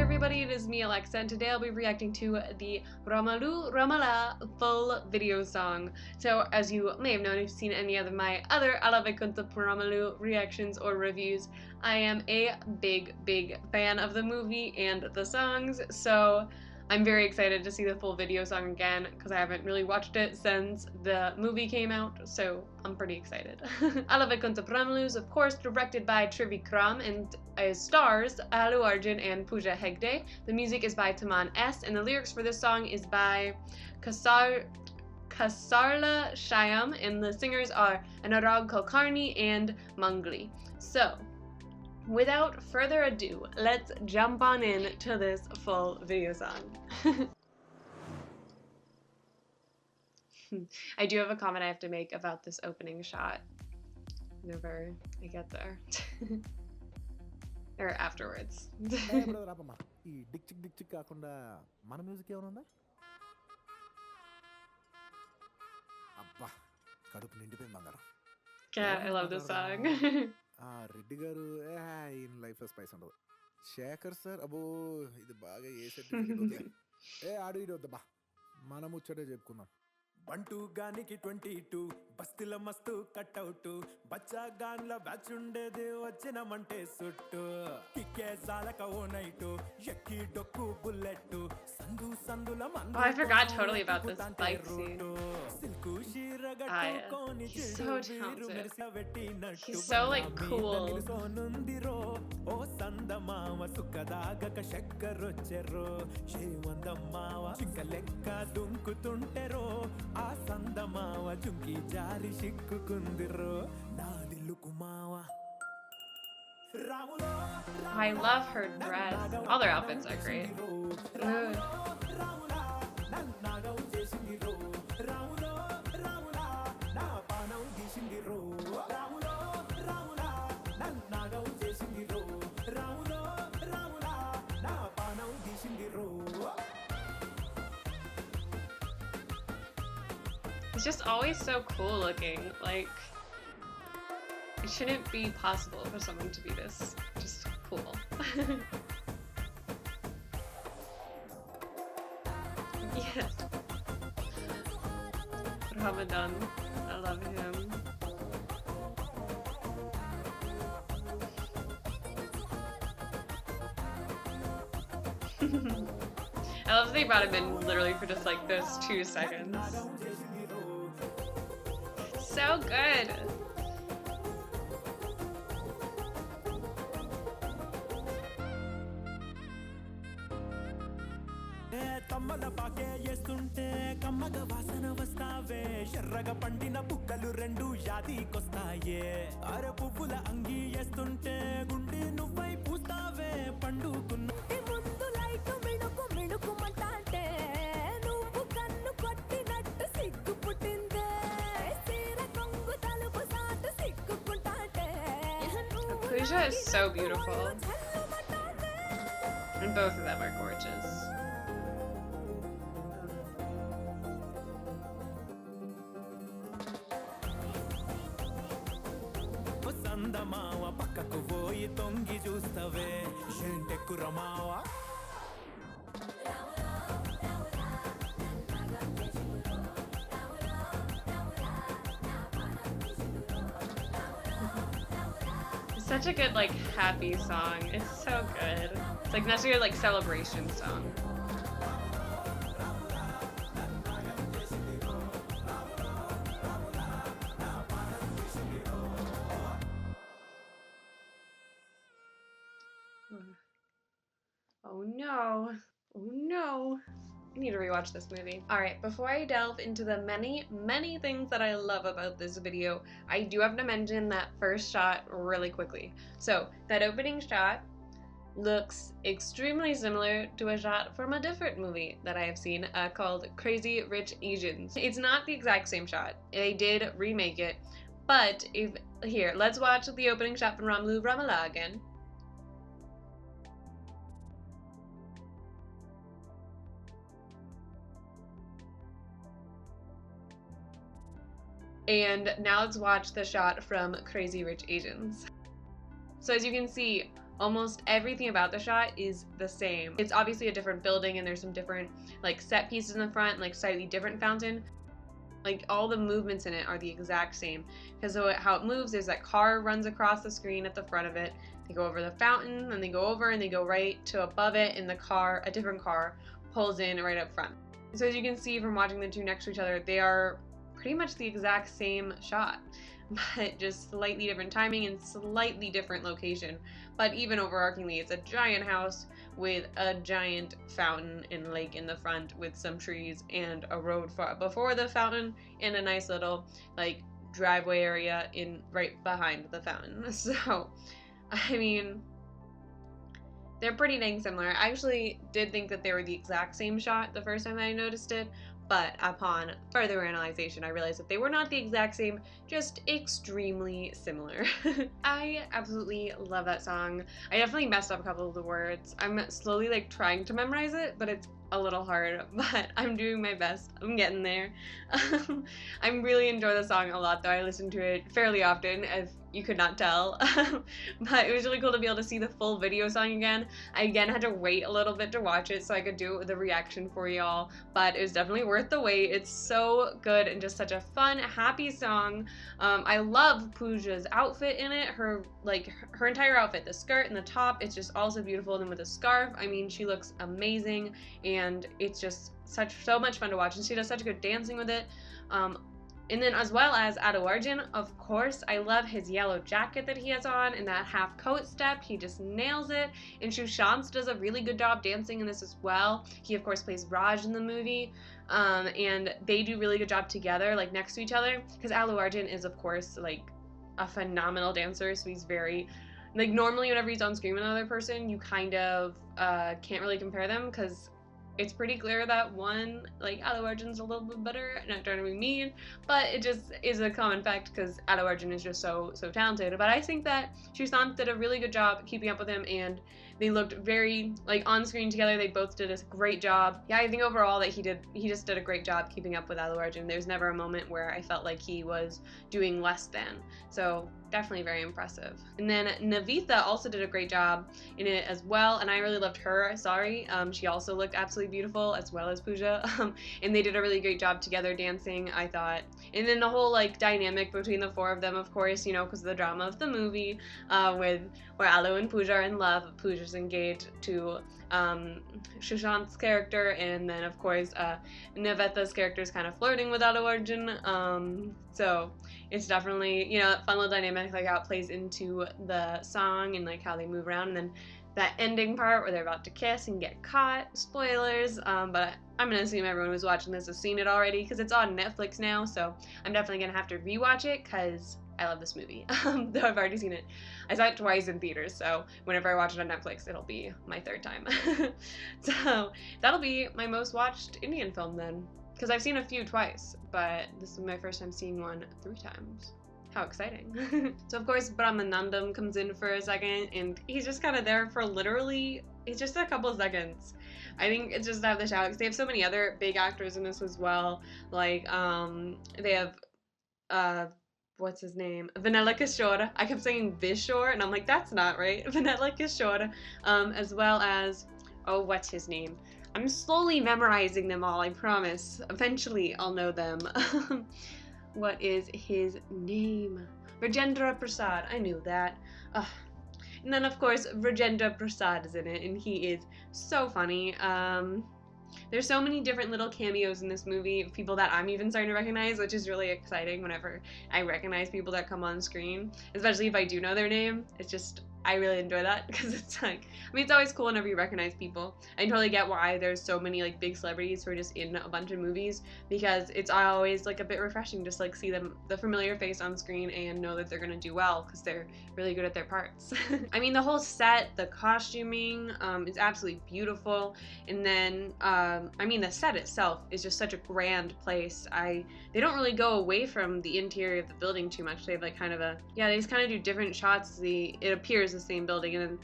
everybody, it is me Alexa, and today I'll be reacting to the RAMULOO RAMULAA full video song. So as you may have known if you've seen any of my other Vaikunthapurramuloo reactions or reviews, I am a big fan of the movie and the songs, so I'm very excited to see the full video song again because I haven't really watched it since the movie came out, so I'm pretty excited. Allu Vaikunthapurramuloo is of course directed by Trivikram and stars Allu Arjun and Pooja Hegde. The music is by Thaman and the lyrics for this song is by Kasarla Shyam, and the singers are Anurag Kulkarni and Mangli. So without further ado, let's jump on in to this full video song. I do have a comment I have to make about this opening shot whenever I get there. Or afterwards. Yeah, I love this song. Reddy garu in life spice ఉండదు. Shekhar sir అబ్బో ఇది బాగా ఏ set ఆడు ఇడు వద్దా మనం ముచ్చటే చెప్పుకుందాం. బంటూ గానికి 22 బస్తిల మస్తు కట్అవుట్ బచ్చా గాన్ల బ్యాచ్ ఉండేది వచ్చినమంటే సుట్టు కిక్కే సాలక ఓ నైట్ ఎక్కి డొక్కు బుల్లెట్ సందు సందుల మందు. I forgot totally about this bike scene. He's so talented. He's so like cool. ఓ సందమావ సుఖదాగక శక్కరొచ్చెరో శేవందమ్మావ చిక్కలెక్క దుంకుతుంటెరో ఆ సందమావ చుంకి జారి సిక్కుకుందిరో నాదిల్లుకు మావ. I love her dress. All their outfits are great. He's just always so cool looking. Like, it shouldn't be possible for someone to be this just cool. Yes. Ramadan. I love him. I love that they brought him in literally for just like those 2 seconds. So good. Tammala పాకే చేస్తుంటే కమ్మగ వాసన వస్తావే ఎర్రగ పండిన బుక్కలు రెండు యాదికొస్తాయే అర పువ్వుల అంగి వేస్తుంటే గుండె నువ్వై పూస్తావే పండుకున్న ముందు లైట్ మిణుకు మిణుకుమంటే నువ్వు కన్ను కొట్టినట్టు సిగ్గు పుట్టిందే సీర కొంగు తలుపు సాటు సిగ్గుకుంటాటే. Pooja is so beautiful. And both of them are gorgeous. సందమావ పక్కకు పోయి తొంగి చూస్తవే ఏంటెక్కు రమావా. It's such a good like happy song. It's so good. It's like that's your like celebration song. Oh no. Oh no. I need to rewatch this movie. Alright, before I delve into the many things that I love about this video, I do have to mention that first shot really quickly. So, that opening shot looks extremely similar to a shot from a different movie that I have seen called Crazy Rich Asians. It's not the exact same shot. They did remake it, but here, let's watch the opening shot from RAMULOO RAMULAA again. And now let's watch the shot from Crazy Rich Asians. So as you can see, almost everything about the shot is the same. It's obviously a different building and there's some different like set pieces in the front, like slightly different fountain. Like all the movements in it are the exact same, because how it moves is that car runs across the screen at the front of it, they go over the fountain, then they go over and they go right to above it, and the car, a different car, pulls in right up front. So as you can see from watching the two next to each other, they are pretty much the exact same shot, but just slightly different timing and slightly different location. But even overarchingly, it's a giant house with a giant fountain and lake in the front with some trees and a road before the fountain and a nice little like driveway area in right behind the fountain. So, I mean, they're pretty dang similar. I actually did think that they were the exact same shot the first time that I noticed it, but upon further analyzation, I realized that they were not the exact same, just extremely similar. I absolutely love that song. I definitely messed up a couple of the words. I'm slowly like trying to memorize it, but it's a little hard, but I'm doing my best. I'm getting there. I really enjoy the song a lot though. I listen to it fairly often, if you could not tell. But it was really cool to be able to see the full video song again. I again had to wait a little bit to watch it so I could do the reaction for y'all, but it was definitely worth the wait. It's so good and just such a fun, happy song. I love Pooja's outfit in it. Her entire outfit, the skirt and the top, it's just also beautiful. And then with the scarf, I mean, she looks amazing, and it's just so much fun to watch, and she does such good dancing with it. And then as well as Allu Arjun, of course, I love his yellow jacket that he has on and that half coat step. He just nails it. And Sushant does a really good job dancing in this as well. He of course plays Raj in the movie. And they do really good job together, like next to each other, because Allu Arjun is of course like a phenomenal dancer, so he's very like, normally whenever he's on screen with another person, you kind of can't really compare them, because it's pretty clear that one, like, Allu Arjun's a little bit better. Not trying to be mean, but it just is a common fact because Allu Arjun is just so talented. But I think that Sushant did a really good job keeping up with him, and they looked very, like, on screen together. They both did a great job. Yeah, I think overall that he just did a great job keeping up with Allu Arjun. There's never a moment where I felt like he was doing less than. So definitely very impressive. And then Navitha also did a great job in it as well, and I really loved her. Sorry, she also looked absolutely beautiful, as well as Pooja. And they did a really great job together dancing, I thought. And then the whole like dynamic between the four of them, of course, you know, because of the drama of the movie, where Allu and Pooja are in love. Pooja's engaged to Sushant's character, and then of course Navitha's character is kind of flirting with Allu Arjun. So it's definitely, you know, that fun little dynamic, like how it plays into the song and like how they move around, and then that ending part where they're about to kiss and get caught. Spoilers, but I'm gonna assume everyone who's watching this has seen it already because it's on Netflix now, so I'm definitely gonna have to rewatch it because I love this movie. Though I've already seen it. I saw it twice in theaters, so whenever I watch it on Netflix, it'll be my third time. So that'll be my most watched Indian film then, because I've seen a few twice, but this is my first time seeing one 3 times. How exciting. So of course Brahmanandam comes in for a second, and he's just kind of there for literally, it's just a couple of seconds. I think it's just to have the shout, because they have so many other big actors in this as well. Like, they have, what's his name? Vanilla Kishore. I kept saying Vishore, and I'm like, that's not right. Vanilla Kishore, as well as, oh, what's his name? I'm slowly memorizing them all, I promise. Eventually I'll know them. What is his name? Rajendra Prasad. I knew that. And then of course Rajendra Prasad is in it, and he is so funny. There's so many different little cameos in this movie, people that I'm even starting to recognize, which is really exciting whenever I recognize people that come on screen, especially if I do know their name. It's just, I really enjoy that, because it's like, I mean, it's always cool whenever you recognize people. I totally get why there's so many like big celebrities who are just in a bunch of movies, because it's always like a bit refreshing just like see them, the familiar face on screen, and know that they're gonna do well because they're really good at their parts. I mean, the whole set, the costuming is absolutely beautiful, and then I mean, the set itself is just such a grand place. They don't really go away from the interior of the building too much. They have like kind of a, yeah, they just kind of do different shots. It appears the same building, and then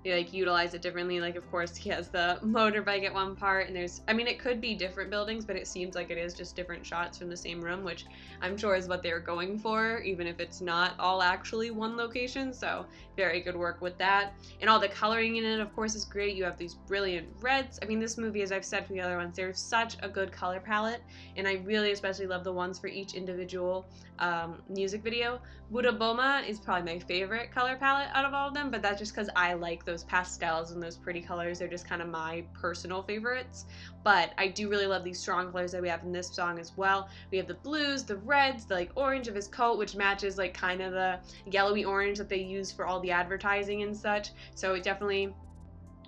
they like utilize it differently. Like, of course, he has the motorbike at one part, and there's, I mean, it could be different buildings, but it seems like it is just different shots from the same room, which I'm sure is what they were going for, even if it's not all actually one location. So very good work with that. And all the coloring in it, of course, is great. You have these brilliant reds. I mean, this movie, as I've said for the other ones, there's such a good color palette, and I really especially love the ones for each individual music video. Buddha Boma is probably my favorite color palette out of all of them, but that's just because I like those pastels and those pretty colors. They're just kind of my personal favorites. But I do really love these strong colors that we have in this song as well. We have the blues, the reds, the like orange of his coat, which matches like kind of the yellowy orange that they use for all the advertising and such. So it definitely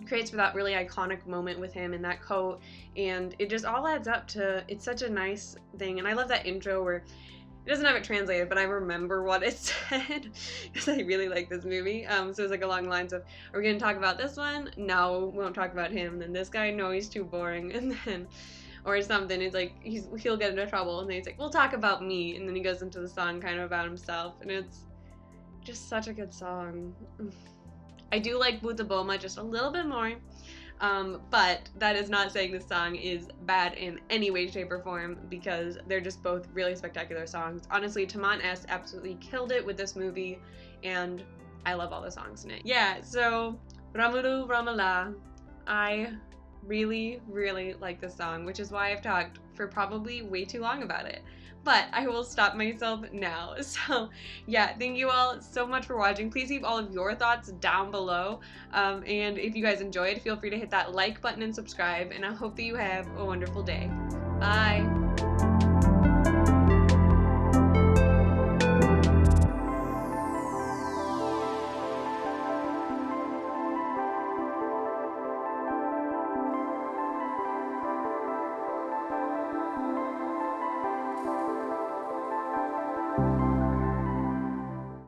creates for that really iconic moment with him in that coat, and it just all adds up to, it's such a nice thing. And I love that intro where it doesn't have it translated, but I remember what it said because I really like this movie. So it's like along the lines of, are we going to talk about this one? No, we won't talk about him. And then this guy, no, he's too boring. And then, or something, it's like, he'll get into trouble. And then he's like, we'll talk about me. And then he goes into the song kind of about himself. And it's just such a good song. I do like Buddha Boma just a little bit more. But that is not saying this song is bad in any way, shape, or form, because they're just both really spectacular songs. Honestly, Thaman S absolutely killed it with this movie, and I love all the songs in it. Yeah, so RAMULOO RAMULAA. I really, really like this song, which is why I've talked for probably way too long about it. But I will stop myself now. So yeah, thank you all so much for watching. Please leave all of your thoughts down below. And if you guys enjoyed, feel free to hit that like button and subscribe. And I hope that you have a wonderful day. Bye.